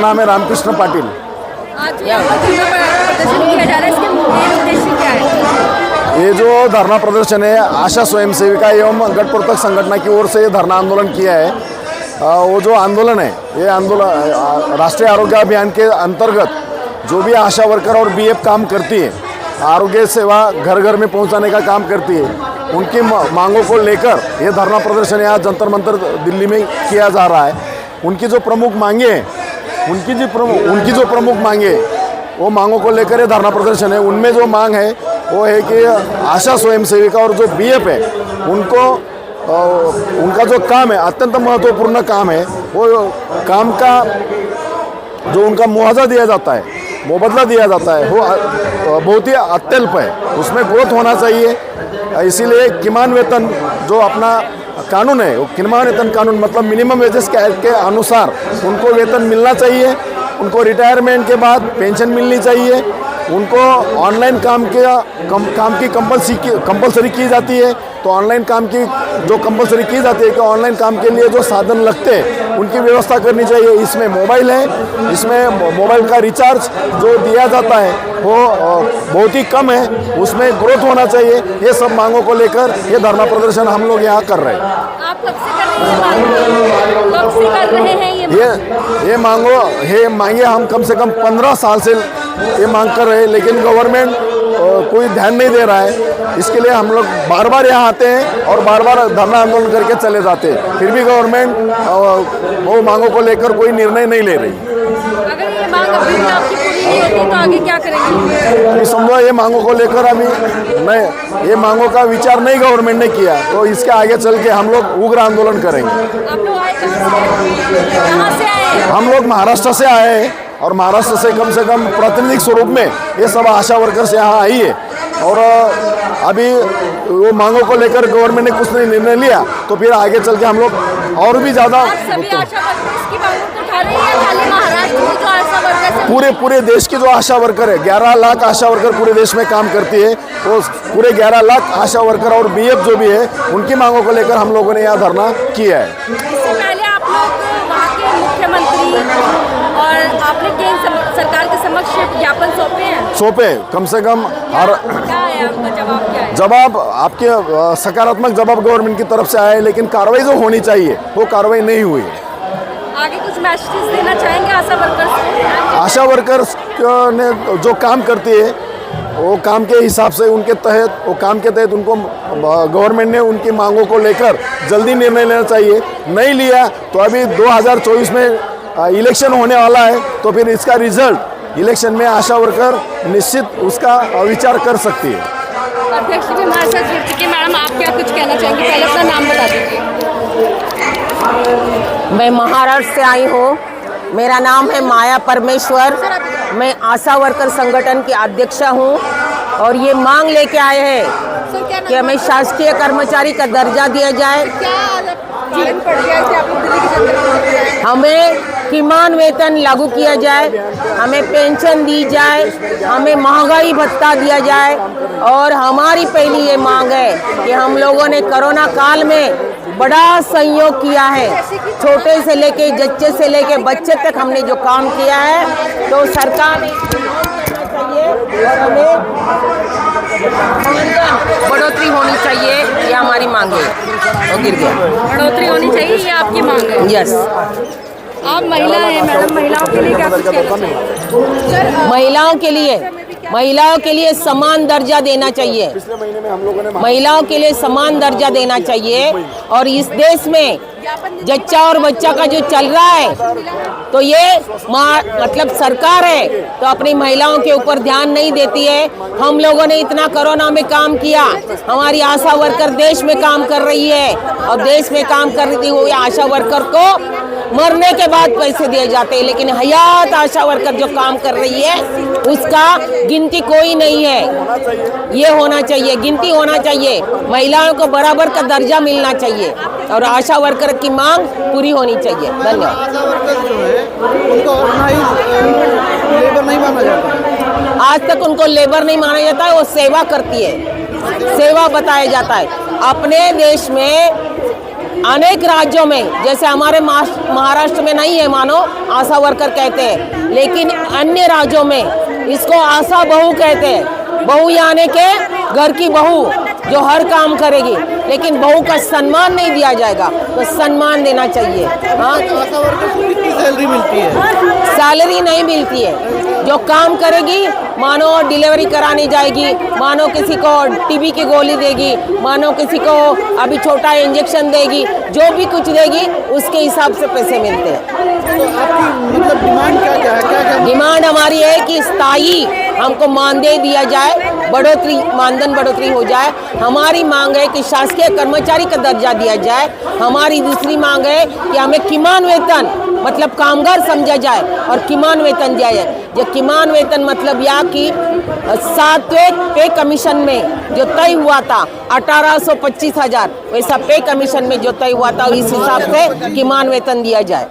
नाम है रामकृष्ण पाटिल। आज यहाँ पर प्रदर्शन किया जा रहा है, इसके मुख्य उद्देश्य क्या है? ये जो धरना प्रदर्शन है आशा स्वयं सेविका एवं गट प्रवर्तक संगठन की ओर से ये धरना आंदोलन किया है। वो जो आंदोलन है ये आंदोलन राष्ट्रीय आरोग्य अभियान के अंतर्गत जो भी आशा वर्कर और बीएफ काम करती है, आरोग्य सेवा घर घर में पहुंचाने का काम करती है, उनकी मांगों को लेकर ये धरना प्रदर्शन यहाँ जंतर मंतर दिल्ली में किया जा रहा है। उनकी जो प्रमुख मांगे हैं उनकी जो प्रमुख मांगे वो मांगों को लेकर ये धरना प्रदर्शन है। उनमें जो मांग है वो है कि आशा स्वयं सेविका और जो बीएफ है उनको उनका जो काम है अत्यंत महत्वपूर्ण काम है, वो काम का जो उनका मुआवजा दिया जाता है, मुआवजा दिया जाता है, वो बहुत ही अत्यल्प है, उसमें ग्रोथ होना चाहिए। इसीलिए किमान वेतन जो अपना कानून है वो किमान वेतन कानून मतलब मिनिमम वेजेस के अनुसार उनको वेतन मिलना चाहिए। उनको रिटायरमेंट के बाद पेंशन मिलनी चाहिए। उनको ऑनलाइन काम की कंपलसरी की जाती है, तो ऑनलाइन काम की जो कंपलसरी की जाती है कि ऑनलाइन काम के लिए जो साधन लगते हैं उनकी व्यवस्था करनी चाहिए। इसमें मोबाइल है, इसमें मोबाइल का रिचार्ज जो दिया जाता है वो बहुत ही कम है, उसमें ग्रोथ होना चाहिए। ये सब मांगों को लेकर ये धरना प्रदर्शन हम लोग यहाँ कर रहे हैं। आप कब से कर रहे हैं ये मांगे हम कम से कम 15 साल से ये मांग कर रहे हैं, लेकिन गवर्नमेंट कोई ध्यान नहीं दे रहा है। इसके लिए हम लोग बार बार यहाँ आते हैं और बार बार धरना आंदोलन करके चले जाते हैं, फिर भी गवर्नमेंट वो मांगों को लेकर कोई निर्णय नहीं ले रही। अगर ये मांग अभी भी आपकी पूरी नहीं होती तो आगे क्या करेंगे? अभी समझो ये मांगों को लेकर ये मांगों का विचार नहीं गवर्नमेंट ने किया तो इसके आगे चल के हम लोग उग्र आंदोलन करेंगे। आप लोग आए कहाँ से आए? हम लोग महाराष्ट्र से आए हैं और महाराष्ट्र से कम प्रातिनिधिक स्वरूप में ये सब आशा वर्कर्स यहाँ आई है। और अभी वो मांगों को लेकर गवर्नमेंट ने कुछ नहीं निर्णय लिया तो फिर आगे चल के हम लोग और भी ज़्यादा पूरे देश की जो आशा वर्कर है 11 लाख आशा वर्कर पूरे देश में काम करती है, वो पूरे 11 लाख आशा वर्कर और बीएफ जो भी है उनकी मांगों को लेकर हम लोगों ने यहाँ धरना किया है। इससे पहले आप लोग वहाँ के मुख्यमंत्री और आपने केंद्र सरकार के समक्ष ज्ञापन सौंपे कम से कम हर क्या है आपका जवाब? क्या है जवाब? आपके सकारात्मक जवाब गवर्नमेंट की तरफ से आया है, लेकिन कार्रवाई जो होनी चाहिए वो कार्रवाई नहीं हुई है। आगे कुछ मैसेज देना चाहेंगे आशा वर्कर्स को? आशा वर्कर्स ने जो काम करती है वो काम के हिसाब से उनके तहत वो काम के तहत उनको गवर्नमेंट ने उनकी मांगों को लेकर जल्दी निर्णय लेना चाहिए। नहीं लिया तो अभी 2024 में इलेक्शन होने वाला है, तो फिर इसका रिजल्ट इलेक्शन में आशा वर्कर निश्चित उसका विचार कर सकती है। अध्यक्ष जी हमारे साथ जुड़ चुके। मैडम आप क्या कुछ कहना चाहेंगे? पहले अपना नाम बता दीजिए। मैं महाराष्ट्र से आई हूँ, मेरा नाम है माया परमेश्वर, मैं आशा वर्कर संगठन की अध्यक्षा हूँ और ये मांग लेके आए हैं कि हमें शासकीय कर्मचारी का दर्जा दिया जाए, हमें किमान वेतन लागू किया जाए, हमें पेंशन दी जाए, हमें महंगाई भत्ता दिया जाए। और हमारी पहली ये मांग है कि हम लोगों ने कोरोना काल में बड़ा सहयोग किया है, छोटे से लेके जच्चे से लेके बच्चे तक हमने जो काम किया है, तो सरकार ने चाहिए और हमें बढ़ोतरी होनी चाहिए, ये हमारी मांग है। वो गिर गया। बढ़ोतरी होनी चाहिए, ये आपकी मांग है? यस। आप महिला हैं मैडम, महिलाओं के लिए क्या कुछ कहना चाहिए? महिलाओं के लिए समान दर्जा देना चाहिए। पिछले महीने में हम लोगों ने महिलाओं के लिए समान दर्जा देना चाहिए। और इस देश में जच्चा और बच्चा का जो चल रहा है तो ये मतलब सरकार है तो अपनी महिलाओं के ऊपर ध्यान नहीं देती है। हम लोगों ने इतना कोरोना में काम किया, हमारी आशा वर्कर देश में काम कर रही है और देश में काम करती हुई आशा वर्कर को मरने के बाद पैसे दिए जाते हैं, लेकिन हयात आशा वर्कर जो काम कर रही है उसका गिनती कोई नहीं है। ये होना चाहिए, गिनती होना चाहिए, महिलाओं को बराबर का दर्जा मिलना चाहिए और आशा वर्कर की मांग पूरी होनी चाहिए। धन्यवाद। आशा वर्कर जो है उनको लेबर नहीं माना जाता, आज तक उनको लेबर नहीं माना जाता है, वो सेवा करती है, सेवा बताया जाता है। अपने देश में अनेक राज्यों में, जैसे हमारे महाराष्ट्र में नहीं है मानो, आशा वर्कर कहते हैं, लेकिन अन्य राज्यों में इसको आशा बहू कहते हैं। बहू यानी के घर की बहू जो हर काम करेगी, लेकिन बहू का सम्मान नहीं दिया जाएगा, तो सम्मान देना चाहिए। हाँ, आशा वर्कर को कितनी सैलरी मिलती है? सैलरी नहीं मिलती है। जो काम करेगी, मानो डिलीवरी कराने जाएगी, मानो किसी को टीबी की गोली देगी, मानो किसी को अभी छोटा इंजेक्शन देगी, जो भी कुछ देगी उसके हिसाब से पैसे मिलते हैं। तो आपकी मतलब डिमांड क्या क्या है? क्या डिमांड हमारी है कि स्थायी हमको मानदेय दिया जाए, बढ़ोतरी, मानधन बढ़ोतरी हो जाए। हमारी मांग है कि शासकीय कर्मचारी का दर्जा दिया जाए। हमारी दूसरी मांग है कि हमें किमान वेतन, मतलब कामगार समझा जाए और किमान वेतन दिया जाए। जो किमान वेतन मतलब यह कि 7वें पे कमीशन में जो तय हुआ था 1825,000, वैसा पे कमीशन में जो तय हुआ था इस हिसाब से किमान वेतन दिया जाए।